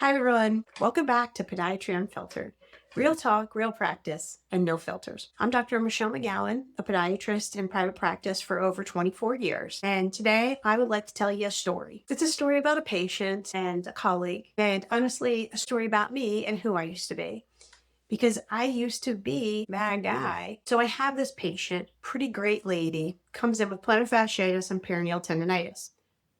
Hi, everyone. Welcome back to Podiatry Unfiltered. Real talk, real practice, and no filters. I'm Dr. Michele McGowan, a podiatrist in private practice for over 24 years. And today I would like to tell you a story. It's a story about a patient and a colleague, and honestly, a story about me and who I used to be. Because I used to be that guy. So I have this patient, pretty great lady, comes in with plantar fasciitis and peroneal tendonitis.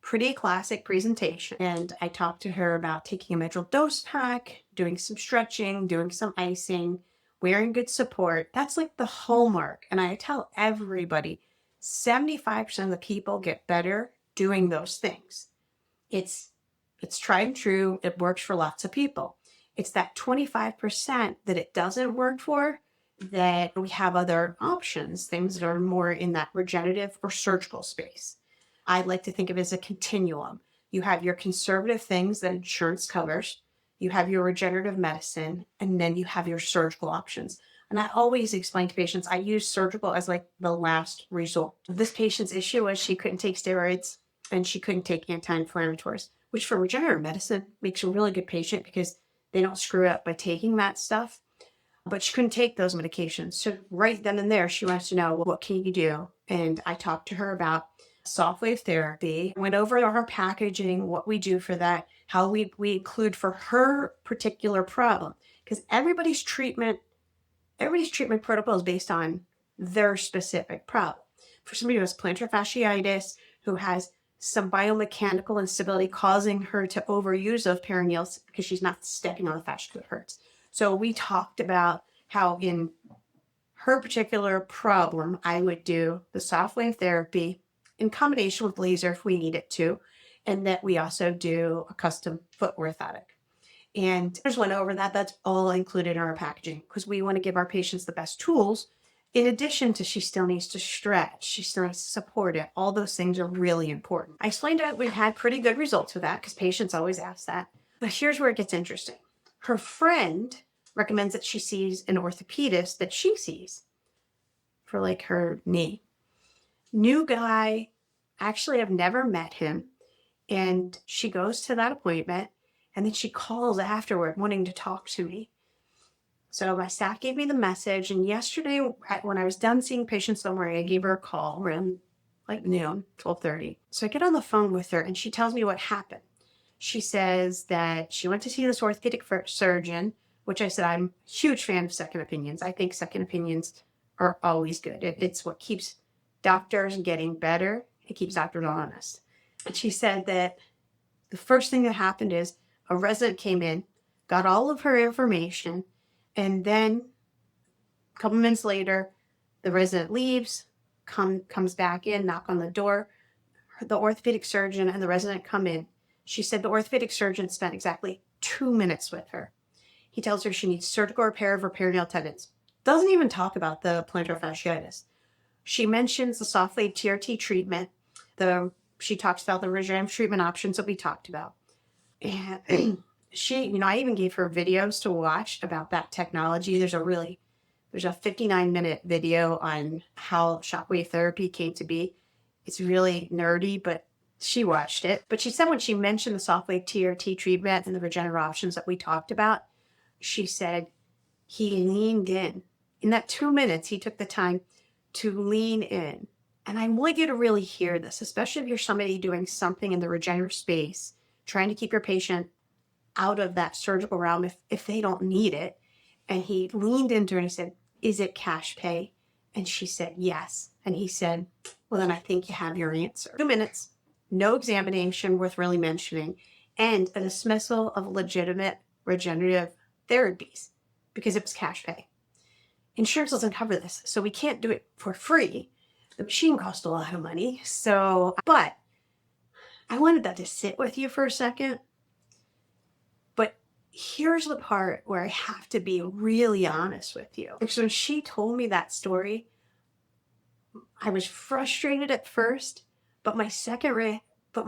Pretty classic presentation. And I talked to her about taking a medral dose pack, doing some stretching, doing some icing, wearing good support. That's like the hallmark. And I tell everybody 75% of the people get better doing those things. It's tried and true. It works for lots of people. It's that 25% that it doesn't work for that we have other options, things that are more in that regenerative or surgical space. I like to think of it as a continuum. You have your conservative things that insurance covers, you have your regenerative medicine, and then you have your surgical options. And I always explain to patients, I use surgical as like the last resort. This patient's issue was she couldn't take steroids and she couldn't take anti-inflammatories, which for regenerative medicine makes a really good patient because they don't screw up by taking that stuff. But she couldn't take those medications. So right then and there, she wants to know, well, what can you do? And I talked to her about SoftWave therapy, went over our packaging, what we do for that, how we include for her particular problem. Because everybody's treatment protocol is based on their specific problem. For somebody who has plantar fasciitis, who has some biomechanical instability causing her to overuse of peroneals because she's not stepping on the fascia that hurts. So we talked about how in her particular problem, I would do the SoftWave therapy in combination with laser if we need it to, and that we also do a custom foot orthotic. And I just went over that. That's all included in our packaging because we want to give our patients the best tools. In addition to, she still needs to stretch, she still needs to support it. All those things are really important. I explained that we've had pretty good results with that because patients always ask that. But here's where it gets interesting. Her friend recommends that she sees an orthopedist that she sees for like her knee. New guy, actually, I've never met him. And she goes to that appointment and then she calls afterward wanting to talk to me. So my staff gave me the message. And yesterday, when I was done seeing patients somewhere, I gave her a call around like noon, 12:30. So I get on the phone with her and she tells me what happened. She says that she went to see this orthopedic surgeon, which I said, I'm a huge fan of second opinions. I think second opinions are always good. It's what keeps doctors getting better. It keeps doctors honest. And she said that the first thing that happened is a resident came in, got all of her information, and then a couple minutes later, the resident leaves, comes back in, knock on the door. The orthopedic surgeon and the resident come in. She said the orthopedic surgeon spent exactly 2 minutes with her. He tells her she needs surgical repair of her peroneal tendons. Doesn't even talk about the plantar fasciitis. She mentions the SoftWave TRT treatment. She talks about the regenerative treatment options that we talked about. And I even gave her videos to watch about that technology. There's a 59-minute video on how Shockwave therapy came to be. It's really nerdy, but she watched it. But she said when she mentioned the SoftWave TRT treatment and the regenerative options that we talked about, she said he leaned in. In that 2 minutes, he took the time to lean in. And I want you to really hear this, especially if you're somebody doing something in the regenerative space, trying to keep your patient out of that surgical realm if they don't need it. And he leaned into her and he said, is it cash pay? And she said, yes. And he said, well, then I think you have your answer. 2 minutes, no examination worth really mentioning, and a dismissal of legitimate regenerative therapies because it was cash pay. Insurance doesn't cover this, so we can't do it for free. The machine cost a lot of money. But I wanted that to sit with you for a second. But here's the part where I have to be really honest with you. Because when she told me that story, I was frustrated at first, but my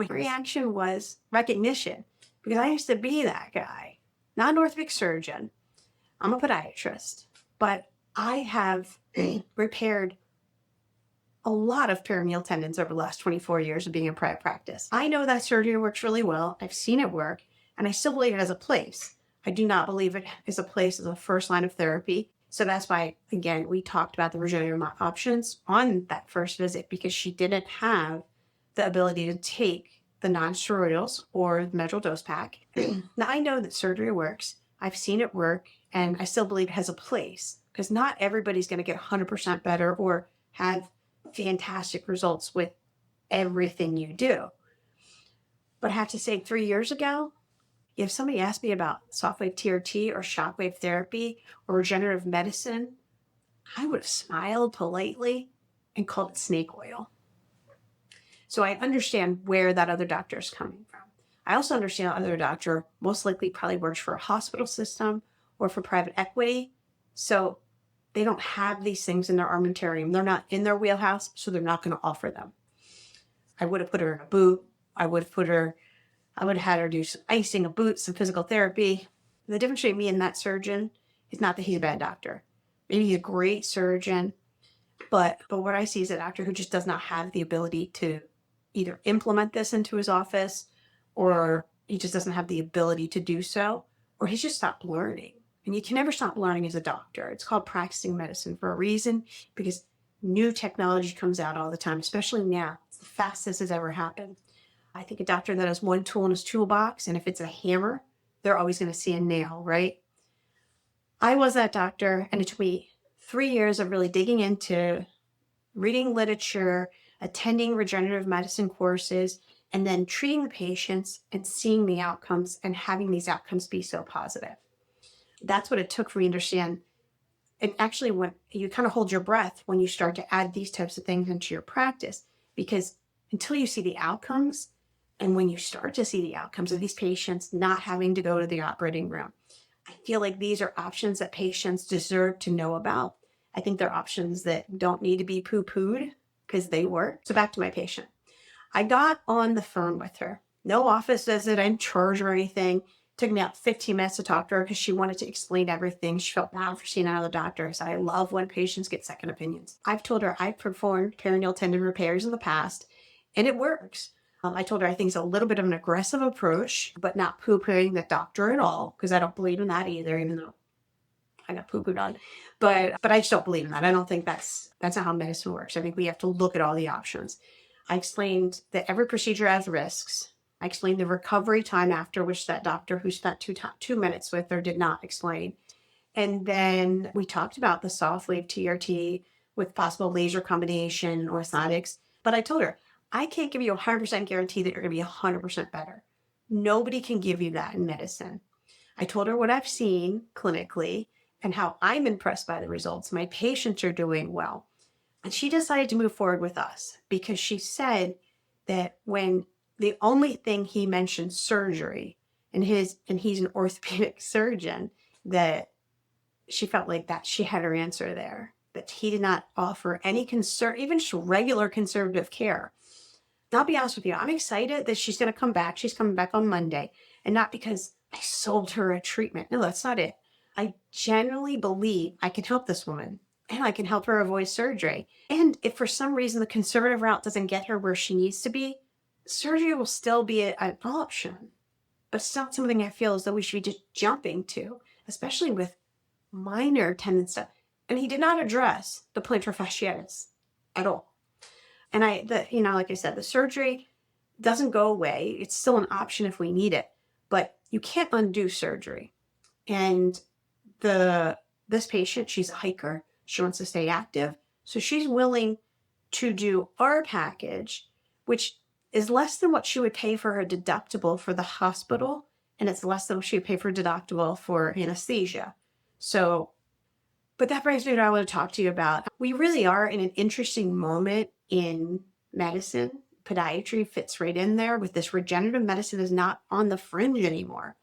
reaction was recognition. Because I used to be that guy, not an orthopedic surgeon. I'm a podiatrist, but I have repaired a lot of peroneal tendons over the last 24 years of being in private practice. I know that surgery works really well. I've seen it work. And I still believe it has a place. I do not believe it is a place as a first line of therapy. So that's why, again, we talked about the regenerative options on that first visit, because she didn't have the ability to take the non-steroidals or the measurable dose pack. Now, I know that surgery works. I've seen it work, and I still believe it has a place, because not everybody's going to get 100% better or have fantastic results with everything you do. But I have to say, 3 years ago, if somebody asked me about SoftWave TRT or Shockwave therapy or regenerative medicine, I would have smiled politely and called it snake oil. So I understand where that other doctor is coming from. I also understand that other doctor most likely probably works for a hospital system or for private equity. So they don't have these things in their armamentarium. They're not in their wheelhouse, so they're not going to offer them. I would have put her in a boot. I would have had her do some icing, a boot, some physical therapy. The difference between me and that surgeon is not that he's a bad doctor. Maybe he's a great surgeon, but what I see is a doctor who just does not have the ability to either implement this into his office, or he just doesn't have the ability to do so, or he's just stopped learning. And you can never stop learning as a doctor. It's called practicing medicine for a reason, because new technology comes out all the time, especially now. It's the fastest has ever happened. I think a doctor that has one tool in his toolbox, and if it's a hammer, they're always going to see a nail, right? I was that doctor, and it took me 3 years of really digging into reading literature, attending regenerative medicine courses, and then treating the patients and seeing the outcomes and having these outcomes be so positive. That's what it took for me to understand. And actually, when you kind of hold your breath when you start to add these types of things into your practice, because until you see the outcomes, and when you start to see the outcomes of these patients not having to go to the operating room, I feel like these are options that patients deserve to know about. I think they're options that don't need to be poo-pooed because they work. So back to my patient. I got on the phone with her. No office visit, I didn't charge her anything. It took me about 15 minutes to talk to her because she wanted to explain everything. She felt bad for seeing another doctor. I said, I love when patients get second opinions. I've told her I've performed peroneal tendon repairs in the past, and it works. I told her I think it's a little bit of an aggressive approach, but not poo-pooing the doctor at all, because I don't believe in that either, even though I got poo-pooed on. But I just don't believe in that. I don't think that's not how medicine works. I think we have to look at all the options. I explained that every procedure has risks. I explained the recovery time after, which that doctor who spent 2 minutes with her did not explain. And then we talked about the SoftWave TRT with possible laser combination, orthotics. But I told her, I can't give you a 100% guarantee that you're going to be 100% better. Nobody can give you that in medicine. I told her what I've seen clinically and how I'm impressed by the results. My patients are doing well. And she decided to move forward with us because she said that when the only thing he mentioned surgery, and he's an orthopedic surgeon, that she felt like that she had her answer there, that he did not offer any even just regular conservative care. I'll be honest with you, I'm excited that she's going to come back. She's coming back on Monday, and not because I sold her a treatment. No, that's not it. I genuinely believe I can help this woman, and I can help her avoid surgery. And if for some reason the conservative route doesn't get her where she needs to be, surgery will still be an option. But it's not something I feel as though we should be just jumping to, especially with minor tendon stuff. And he did not address the plantar fasciitis at all. And like I said, the surgery doesn't go away. It's still an option if we need it, but you can't undo surgery. And this patient, she's a hiker. She wants to stay active. So she's willing to do our package, which is less than what she would pay for her deductible for the hospital. And it's less than what she would pay for deductible for anesthesia. But that brings me to what I want to talk to you about. We really are in an interesting moment in medicine. Podiatry fits right in there with this. Regenerative medicine is not on the fringe anymore.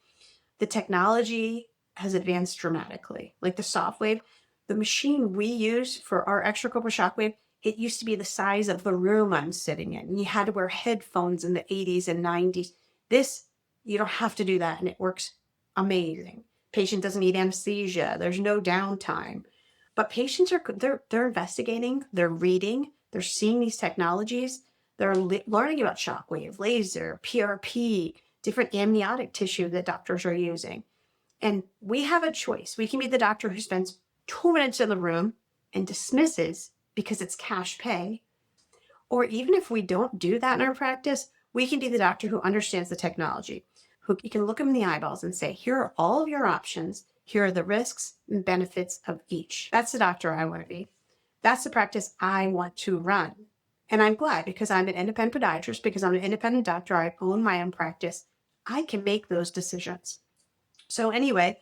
The technology has advanced dramatically. Like the SoftWave, the machine we use for our extracorporeal shockwave, it used to be the size of the room I'm sitting in. You had to wear headphones in the 80s and 90s. This, you don't have to do that, and it works amazing. Patient doesn't need anesthesia. There's no downtime. But patients they're investigating, they're reading, they're seeing these technologies, they're learning about shockwave, laser, PRP. different amniotic tissue that doctors are using. And we have a choice. We can be the doctor who spends 2 minutes in the room and dismisses because it's cash pay. Or even if we don't do that in our practice, we can be the doctor who understands the technology, who you can look them in the eyeballs and say, here are all of your options. Here are the risks and benefits of each. That's the doctor I want to be. That's the practice I want to run. And I'm glad, because I'm an independent podiatrist, because I'm an independent doctor, I own my own practice. I can make those decisions. So anyway,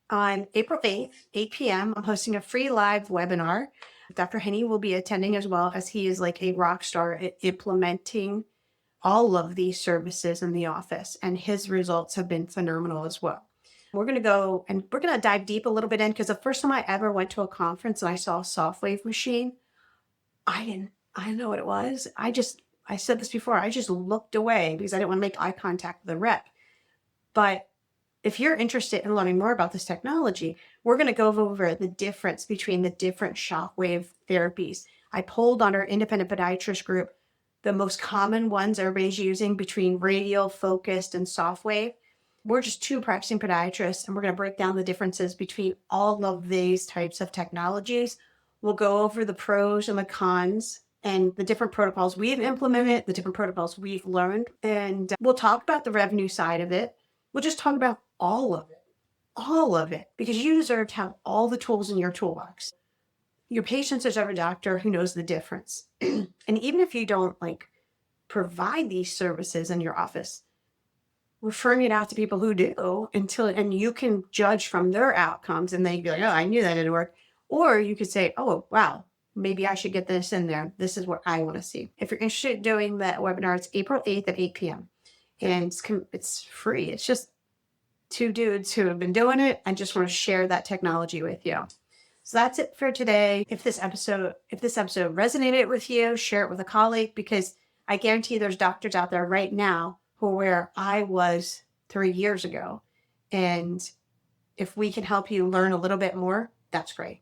on April 8th, 8 p.m., I'm hosting a free live webinar. Dr. Henne will be attending, as well, as he is like a rock star at implementing all of these services in the office, and his results have been phenomenal as well. We're going to go and we're going to dive deep a little bit in, because the first time I ever went to a conference and I saw a SoftWave machine, I didn't know what it was. I said this before, I just looked away because I didn't want to make eye contact with the rep. But if you're interested in learning more about this technology, we're going to go over the difference between the different Shockwave therapies. I polled on our independent podiatrist group the most common ones everybody's using between radial, focused, and SoftWave. We're just two practicing podiatrists, and we're going to break down the differences between all of these types of technologies. We'll go over the pros and the cons and the different protocols we've implemented, the different protocols we've learned, and we'll talk about the revenue side of it. We'll just talk about all of it, because you deserve to have all the tools in your toolbox. Your patients deserve a doctor who knows the difference. And even if you don't provide these services in your office, referring it out to people who do, and you can judge from their outcomes, and they'd be like, oh, I knew that didn't work. Or you could say, oh, wow, maybe I should get this in there. This is what I want to see. If you're interested in doing that webinar, it's April 8th at 8 p.m. And it's free. It's just two dudes who have been doing it. I just want to share that technology with you. So that's it for today. If this episode resonated with you, share it with a colleague, because I guarantee there's doctors out there right now who are where I was 3 years ago. And if we can help you learn a little bit more, that's great.